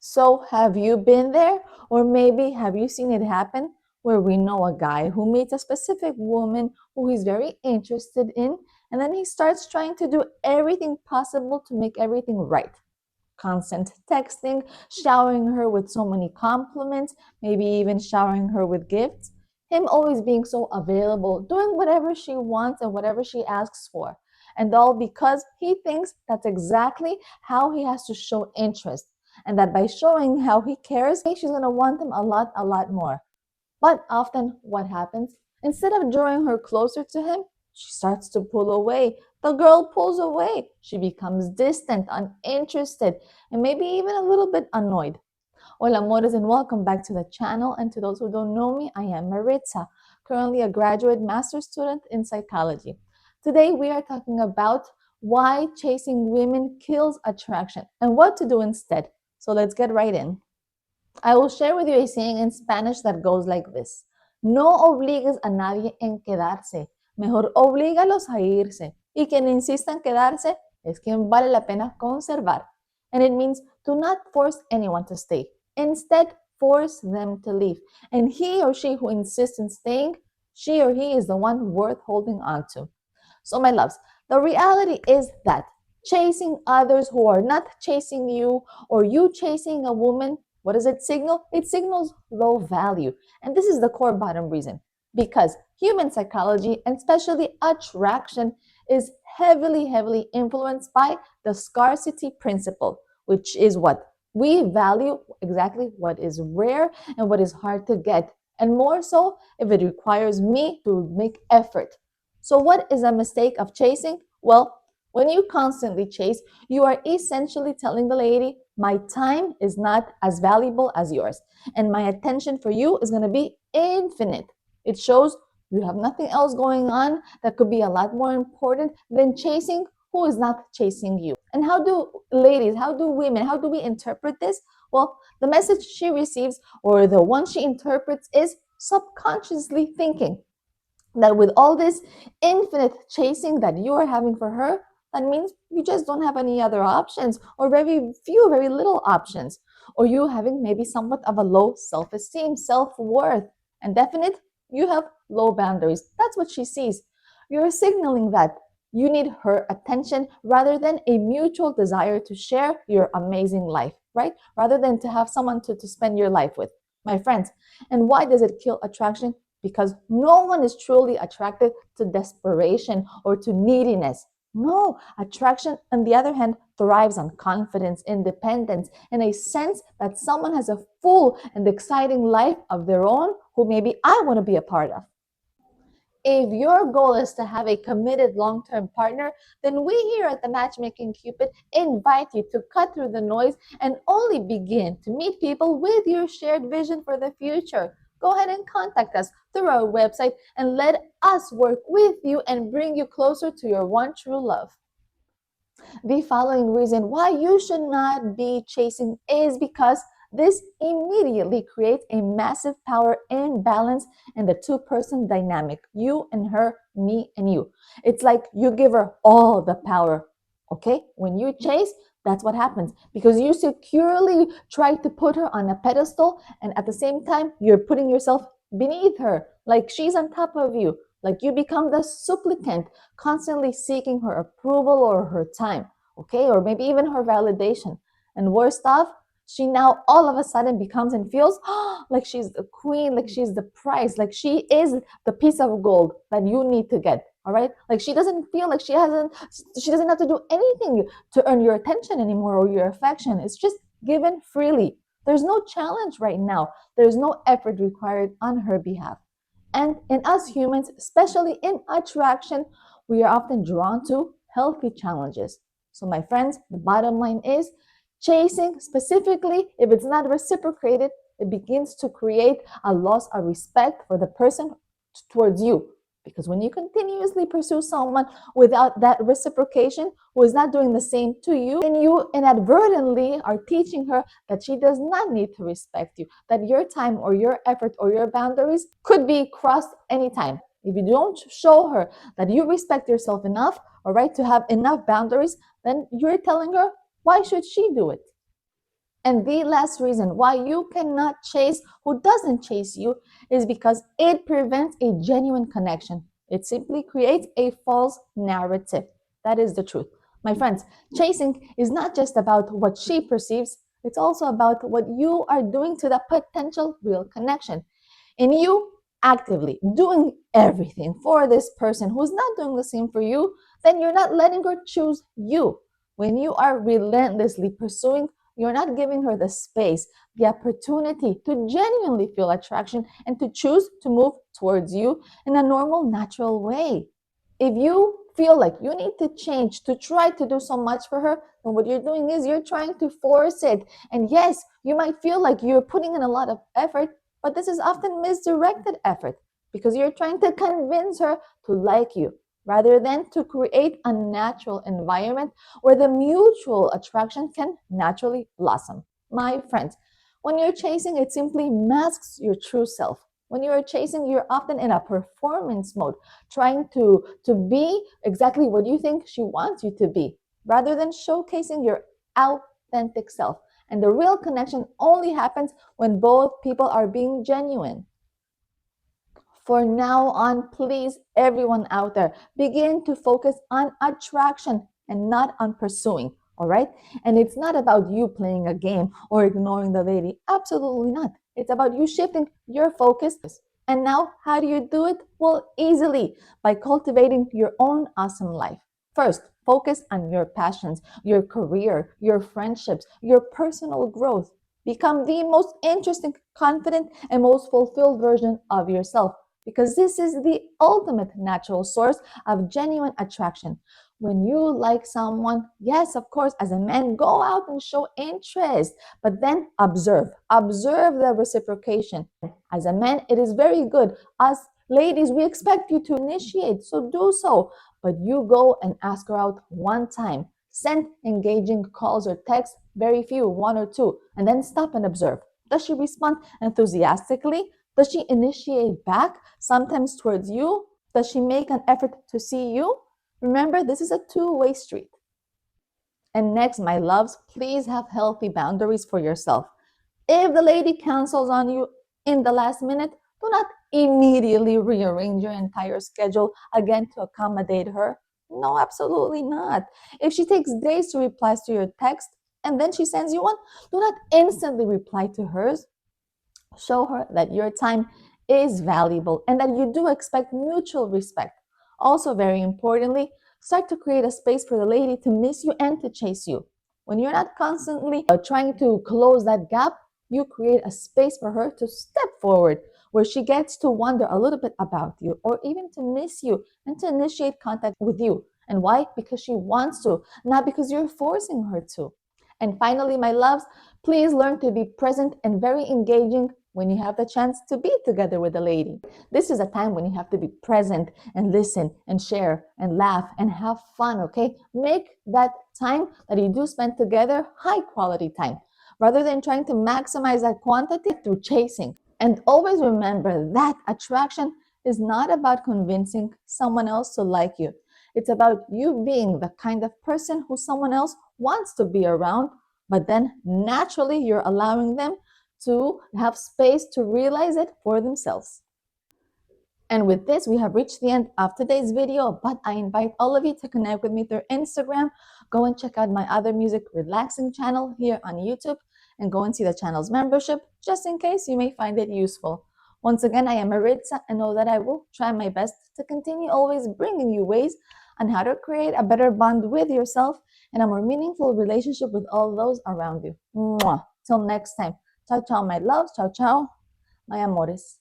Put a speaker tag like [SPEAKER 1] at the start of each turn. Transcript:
[SPEAKER 1] So have you been there? Or maybe have you seen it happen where we know a guy who meets a specific woman who he's very interested in, and then he starts trying to do everything possible to make everything right. Constant texting, showering her with so many compliments, maybe even showering her with gifts. Him always being so available, doing whatever she wants and whatever she asks for. And all because he thinks that's exactly how he has to show interest. And that by showing how he cares, she's going to want him a lot more. But often, what happens? Instead of drawing her closer to him, she starts to pull away. The girl pulls away. She becomes distant, uninterested, and maybe even a little bit annoyed. Hola, amores, and welcome back to the channel. And to those who don't know me, I am Maritza, currently a graduate master's student in psychology. Today, we are talking about why chasing women kills attraction and what to do instead. So let's get right in. I will share with you a saying in Spanish that goes like this. No obligues a nadie en quedarse. Mejor oblígalos a irse. Y quien insista en quedarse es quien vale la pena conservar. And it means do not force anyone to stay. Instead, force them to leave. And he or she who insists in staying, she or he is the one worth holding on to. So, my loves, the reality is that chasing others who are not chasing you, or you chasing a woman, what does it signal? It signals low value. And this is the core bottom reason. Because human psychology, and especially attraction, is heavily influenced by the scarcity principle, which is what? We value exactly what is rare and what is hard to get. And more so if it requires me to make effort. So, what is a mistake of chasing? Well, when you constantly chase, you are essentially telling the lady, my time is not as valuable as yours, and my attention for you is going to be infinite. It shows you have nothing else going on that could be a lot more important than chasing who is not chasing you. And how do ladies, how do women, how do we interpret this? Well, the message she receives or the one she interprets is subconsciously thinking that with all this infinite chasing that you are having for her, that means you just don't have any other options, or very few, very little options, or you having maybe somewhat of a low self-esteem, self-worth, and definite, you have low boundaries. That's what she sees. You're signaling that you need her attention rather than a mutual desire to share your amazing life, right? Rather than to have someone to spend your life with, my friends. And why does it kill attraction? Because no one is truly attracted to desperation or to neediness. No, attraction, on the other hand, thrives on confidence, independence, and a sense that someone has a full and exciting life of their own who maybe I want to be a part of. If your goal is to have a committed long-term partner, then we here at the Matchmaking Cupid invite you to cut through the noise and only begin to meet people with your shared vision for the future. Go ahead and contact us through our website and let us work with you and bring you closer to your one true love. The following reason why you should not be chasing is because this immediately creates a massive power imbalance in the two-person dynamic, you and her, me and you. It's like you give her all the power, okay? When you chase, that's what happens because you securely try to put her on a pedestal, and at the same time, you're putting yourself beneath her, like she's on top of you. Like you become the supplicant, constantly seeking her approval or her time, okay? Or maybe even her validation. And worst off, she now all of a sudden becomes and feels like she's the queen, like she's the prize, like she is the piece of gold that you need to get. All right. Like she doesn't feel like she doesn't have to do anything to earn your attention anymore or your affection. It's just given freely. There's no challenge right now. There's no effort required on her behalf. And in us humans, especially in attraction, we are often drawn to healthy challenges. So, my friends, the bottom line is chasing, specifically, if it's not reciprocated, it begins to create a loss of respect for the person towards you. Because when you continuously pursue someone without that reciprocation, who is not doing the same to you, then you inadvertently are teaching her that she does not need to respect you, that your time or your effort or your boundaries could be crossed anytime. If you don't show her that you respect yourself enough, all right, to have enough boundaries, then you're telling her, why should she do it? And the last reason why you cannot chase who doesn't chase you is because it prevents a genuine connection. It simply creates a false narrative. That is the truth. My friends, chasing is not just about what she perceives, it's also about what you are doing to the potential real connection. And you actively doing everything for this person who's not doing the same for you, then you're not letting her choose you. When you are relentlessly pursuing, you're not giving her the space, the opportunity to genuinely feel attraction and to choose to move towards you in a normal, natural way. If you feel like you need to change to try to do so much for her, then what you're doing is you're trying to force it. And yes, you might feel like you're putting in a lot of effort, but this is often misdirected effort because you're trying to convince her to like you rather than to create a natural environment where the mutual attraction can naturally blossom. My friends, when you're chasing, it simply masks your true self. When you're chasing, you're often in a performance mode, trying to be exactly what you think she wants you to be, rather than showcasing your authentic self. And the real connection only happens when both people are being genuine. For now on, please, everyone out there, begin to focus on attraction and not on pursuing. All right. And it's not about you playing a game or ignoring the lady. Absolutely not. It's about you shifting your focus. And now, how do you do it? Well, easily by cultivating your own awesome life. First, focus on your passions, your career, your friendships, your personal growth. Become the most interesting, confident, and most fulfilled version of yourself because this is the ultimate natural source of genuine attraction. When you like someone, yes, of course, as a man, go out and show interest, but then observe. Observe the reciprocation. As a man, it is very good. Us ladies, we expect you to initiate, so do so. But you go and ask her out one time. Send engaging calls or texts, very few, one or two, and then stop and observe. Does she respond enthusiastically? Does she initiate back, sometimes towards you? Does she make an effort to see you? Remember, this is a two-way street. And next, my loves, please have healthy boundaries for yourself. If the lady cancels on you in the last minute, do not immediately rearrange your entire schedule again to accommodate her. No, absolutely not. If she takes days to reply to your text and then she sends you one, do not instantly reply to hers. Show her that your time is valuable and that you do expect mutual respect. Also, very importantly, start to create a space for the lady to miss you and to chase you. When you're not constantly trying to close that gap, you create a space for her to step forward where she gets to wonder a little bit about you or even to miss you and to initiate contact with you. And why? Because she wants to, not because you're forcing her to. And finally, my loves, please learn to be present and very engaging when you have the chance to be together with a lady. This is a time when you have to be present and listen and share and laugh and have fun, okay? Make that time that you do spend together high quality time rather than trying to maximize that quantity through chasing. And always remember that attraction is not about convincing someone else to like you. It's about you being the kind of person who someone else wants to be around, but then naturally you're allowing them to have space to realize it for themselves. And with this, we have reached the end of today's video, but I invite all of you to connect with me through Instagram. Go and check out my other music relaxing channel here on YouTube and go and see the channel's membership just in case you may find it useful. Once again, I am Maritza and know that I will try my best to continue always bringing you ways on how to create a better bond with yourself and a more meaningful relationship with all those around you. Mwah. Till next time. Ciao, ciao, my loves. Ciao, ciao, my amores.